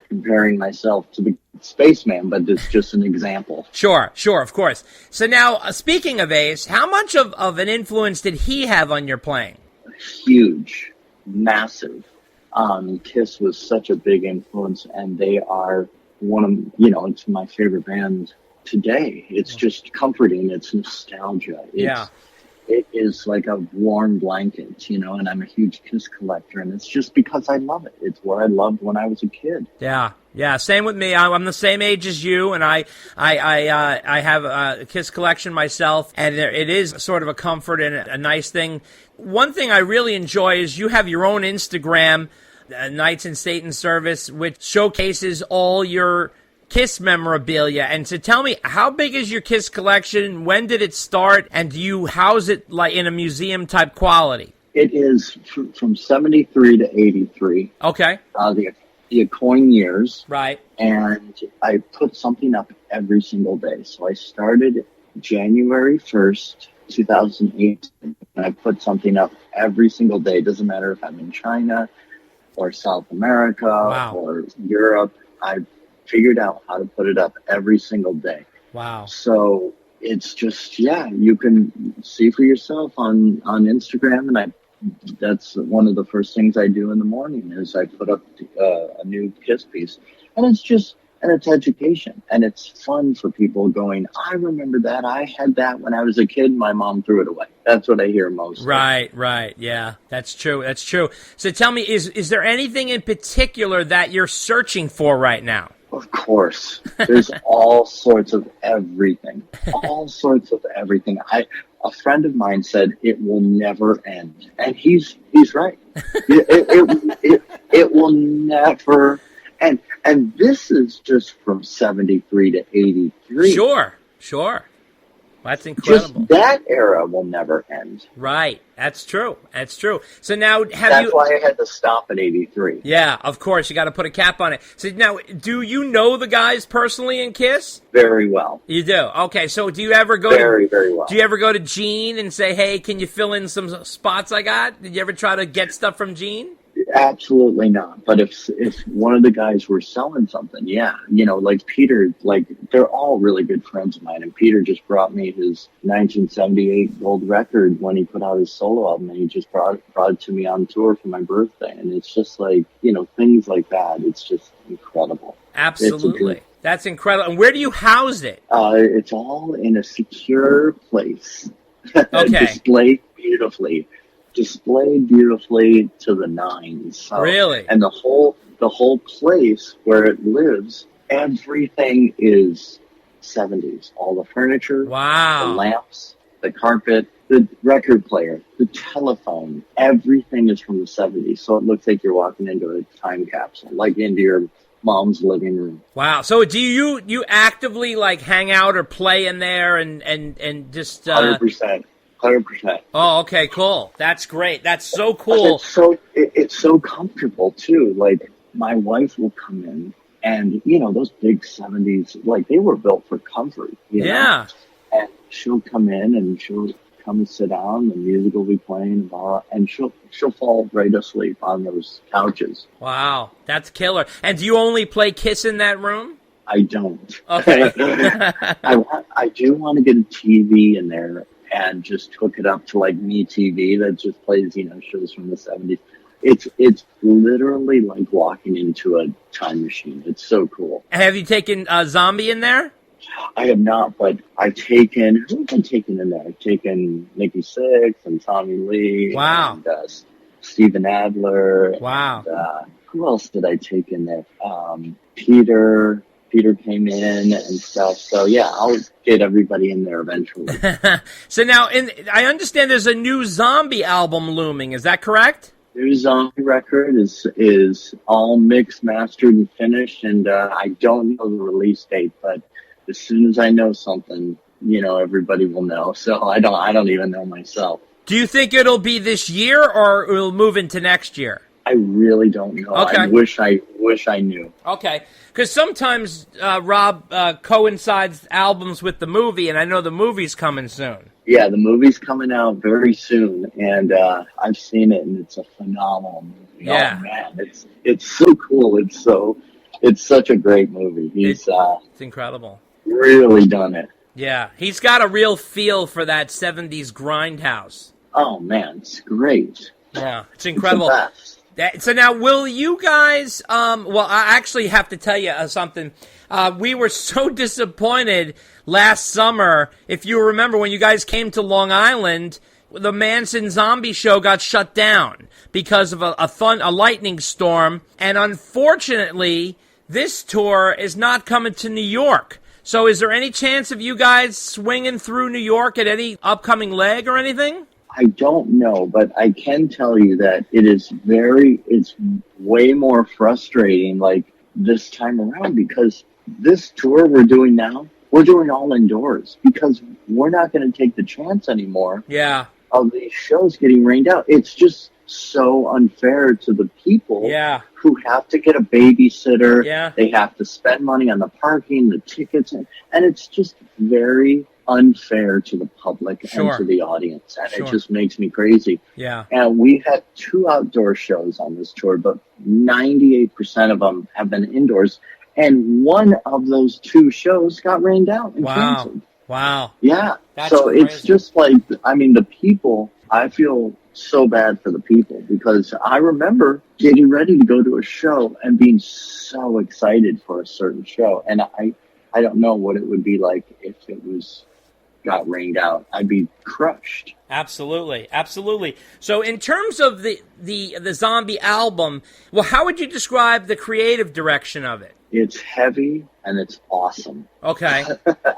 comparing myself to the spaceman, but it's just an example. Sure, of course. So now, speaking of Ace, how much of an influence did he have on your playing? Huge, massive. Kiss was such a big influence, and they are one of, it's my favorite band today. It's just comforting. It's nostalgia. It is like a warm blanket, and I'm a huge Kiss collector, and it's just because I love it. It's what I loved when I was a kid. Yeah, same with me. I'm the same age as you, and I have a Kiss collection myself, and it is sort of a comfort and a nice thing. One thing I really enjoy is you have your own Instagram, Knights in Satan's Service, which showcases all your Kiss memorabilia. And so tell me, how big is your Kiss collection? When did it start? And do you house it like in a museum type quality? It is from 73 to 83. Okay. The coin years. Right. And I put something up every single day. So I started January 1st, 2008, and I put something up every single day. Doesn't matter if I'm in China or South America or Europe. I figured out how to put it up every single day. Wow. So it's just, you can see for yourself on Instagram, and that's one of the first things I do in the morning is I put up a new Kiss piece. And it's education, and it's fun for people going, I remember that. I had that when I was a kid. My mom threw it away. That's what I hear most. Right. Yeah, that's true. So tell me, is there anything in particular that you're searching for right now? Of course. There's all sorts of everything. A friend of mine said it will never end. And he's right. It will never end. And this is just from 73 to 83. Sure. That's incredible. Just that era will never end. Right. That's true. So now That's why I had to stop at 83. Yeah, of course. You got to put a cap on it. So now, do you know the guys personally in Kiss? Very well. You do? Okay. So do you ever go very well. Do you ever go to Gene and say, hey, can you fill in some spots I got? Did you ever try to get stuff from Gene? Absolutely not. But if one of the guys were selling something, like Peter, they're all really good friends of mine. And Peter just brought me his 1978 gold record when he put out his solo album, and he just brought it to me on tour for my birthday. And it's just things like that. It's just incredible. Absolutely. That's incredible. And where do you house it? It's all in a secure place. Okay. Displayed beautifully to the nines. So, really? And the whole place where it lives, everything is 70s. All the furniture, the lamps, the carpet, the record player, the telephone, everything is from the 70s. So it looks like you're walking into a time capsule, like into your mom's living room. Wow. So do you actively hang out or play in there and just 100%. 100%. Oh, okay, cool. That's great. That's so cool. It's so comfortable too. My wife will come in, and those big 70s, they were built for comfort. Yeah. And she'll come in, and she'll come and sit down. The music will be playing, and she'll fall right asleep on those couches. Wow, that's killer. And do you only play Kiss in that room? I don't. Okay. I do want to get a TV in there and just hook it up to Me TV that just plays, shows from the 70s. It's literally like walking into a time machine. It's so cool. Have you taken Zombie in there? I have not, but who have I taken in there? I've taken Nikki Sixx and Tommy Lee. Wow. And Steven Adler. Wow. And, who else did I take in there? Peter came in and stuff. So, I'll get everybody in there eventually. So now, I understand there's a new Zombie album looming. Is that correct? New Zombie record is all mixed, mastered, and finished. And I don't know the release date, but as soon as I know something, everybody will know. So I don't even know myself. Do you think it'll be this year, or it'll move into next year? I really don't know. Okay. I wish I knew. Okay, because sometimes, Rob, coincides albums with the movie, and I know the movie's coming soon. Yeah, the movie's coming out very soon, and I've seen it, and it's a phenomenal movie. Yeah. Oh, man, it's so cool. It's so It's such a great movie. He's It's incredible. really done it. Yeah, he's got a real feel for that 70s grindhouse. Oh man, it's great. Yeah, it's It's the incredible. best. So now, will you guys? Well, I actually have to tell you something. We were so disappointed last summer. If you remember, when you guys came to Long Island, the Manson Zombie Show got shut down because of a lightning storm, and unfortunately, this tour is not coming to New York. So, is there any chance of you guys swinging through New York at any upcoming leg or anything? I don't know, but I can tell you that it's way more frustrating like this time around, because this tour we're doing now, we're doing all indoors because we're not going to take the chance anymore Yeah. of these shows getting rained out. It's just so unfair to the people Yeah. who have to get a babysitter. Yeah. They have to spend money on the parking, the tickets, and it's just very unfair to the public Sure. and to the audience, and Sure. it just makes me crazy. Yeah. And we've had 2 outdoor shows on this tour, but 98% of them have been indoors, and one of those 2 shows got rained out and Wow. canceled. Wow. Yeah. That's So crazy. it's just like, I mean, the people, I feel so bad for the people, because I remember getting ready to go to a show and being so excited for a certain show. And I don't know what it would be like if it got rained out. I'd be crushed. Absolutely, absolutely. So, in terms of the zombie album, well, how would you describe the creative direction of it? It's heavy and it's awesome. Okay,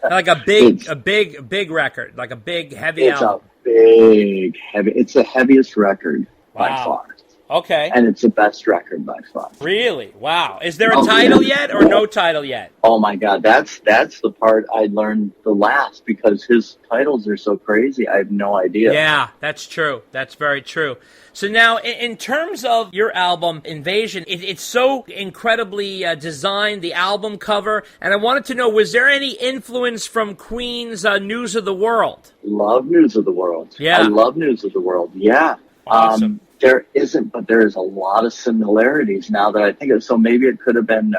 like a big record, like a big heavy It's album. a big, heavy. It's the heaviest record by Wow. far, Okay, and it's the best record by far. really? Wow. Is there a Oh, title yeah. yet, or no title yet? Oh my God, that's the part I learned the last, because his titles are so crazy. I have no idea. Yeah, that's true. That's very true. So now, in terms of your album, Invasion, it's so incredibly designed, the album cover, and I wanted to know, was there any influence from Queen's News of the World? Love News of the World. Yeah. I love News of the World. Yeah. Awesome. There isn't, but there is a lot of similarities now that I think of. So maybe it could have been,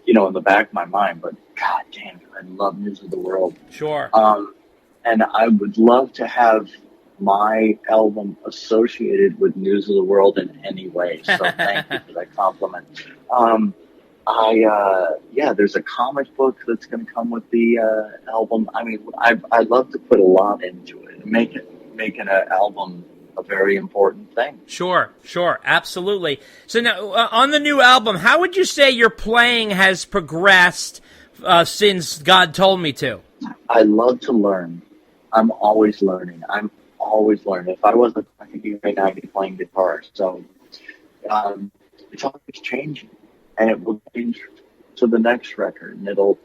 in the back of my mind, but God damn it, I love News of the World. Sure. And I would love to have my album associated with News of the World in any way. So thank you for that compliment. There's a comic book that's going to come with the album. I mean, I love to put a lot into it and making an album a very important thing. Sure, absolutely. So now, on the new album, how would you say your playing has progressed since God Told Me To? I love to learn. I'm always learning. If I wasn't playing right now, I'd be playing guitar. So it's always changing, and it will change to the next record, and it'll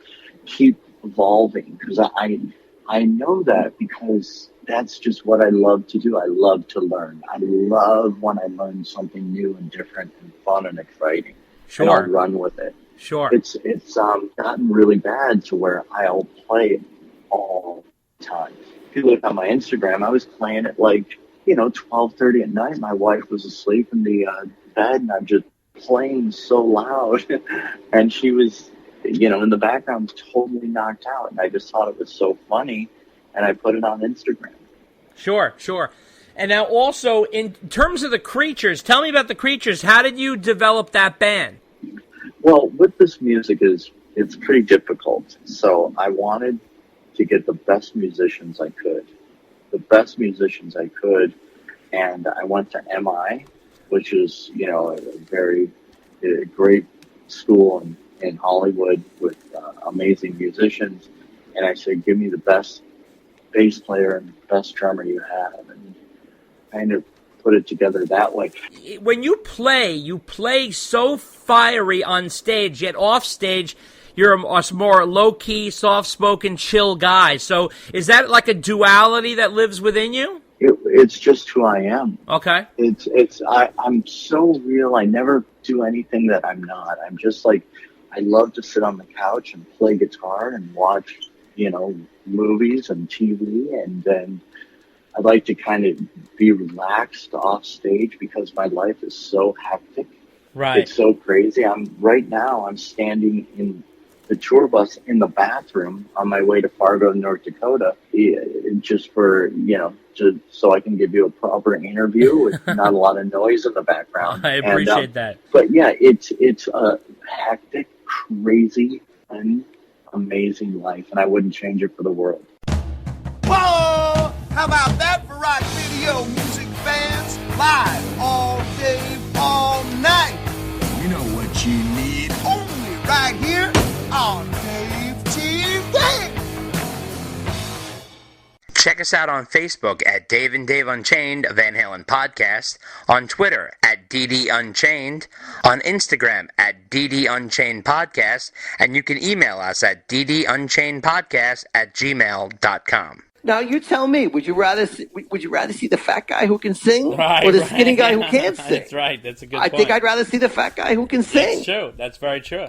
keep evolving, because I know that, because that's just what I love to do. I love to learn. I love when I learn something new and different and fun and exciting. Sure. And I'll run with it. Sure. It's gotten really bad to where I'll play it all the time. If you look on my Instagram, I was playing it 12:30 at night. My wife was asleep in the bed, and I'm just playing so loud, and she was, in the background, totally knocked out. And I just thought it was so funny, and I put it on Instagram. Sure. And now also, in terms of the Creatures, tell me about the Creatures. How did you develop that band? Well, with this music, it's pretty difficult. So I wanted to get the best musicians I could. And I went to MI, which is, a very great school in Hollywood with amazing musicians. And I said, give me the best bass player and best drummer you have, and kind of put it together that way. When you play so fiery on stage, yet off stage, you're a more low-key, soft-spoken, chill guy. So is that like a duality that lives within you? It's just who I am. Okay. I'm so real. I never do anything that I'm not. I'm just I love to sit on the couch and play guitar and watch, movies and TV, and then I'd like to kind of be relaxed off stage, because my life is so hectic Right. It's so crazy. I'm standing in the tour bus in the bathroom on my way to Fargo, North Dakota, just for, so I can give you a proper interview with not a lot of noise in the background. I appreciate that. But yeah, it's a hectic, crazy, and amazing life, and I wouldn't change it for the world. Whoa! How about that for rock video music fans? Live all day, all night. You know what you need. Only right here on Dave TV. Check us out on Facebook at Dave and Dave Unchained, a Van Halen podcast, on Twitter at DD Unchained, on Instagram at DD Unchained Podcast, and you can email us at ddunchainedpodcast@gmail.com. Now you tell me, would you rather see the fat guy who can sing Right, or the skinny guy who can't sing? That's right. That's a good point. I think I'd rather see the fat guy who can sing. That's true. That's very true.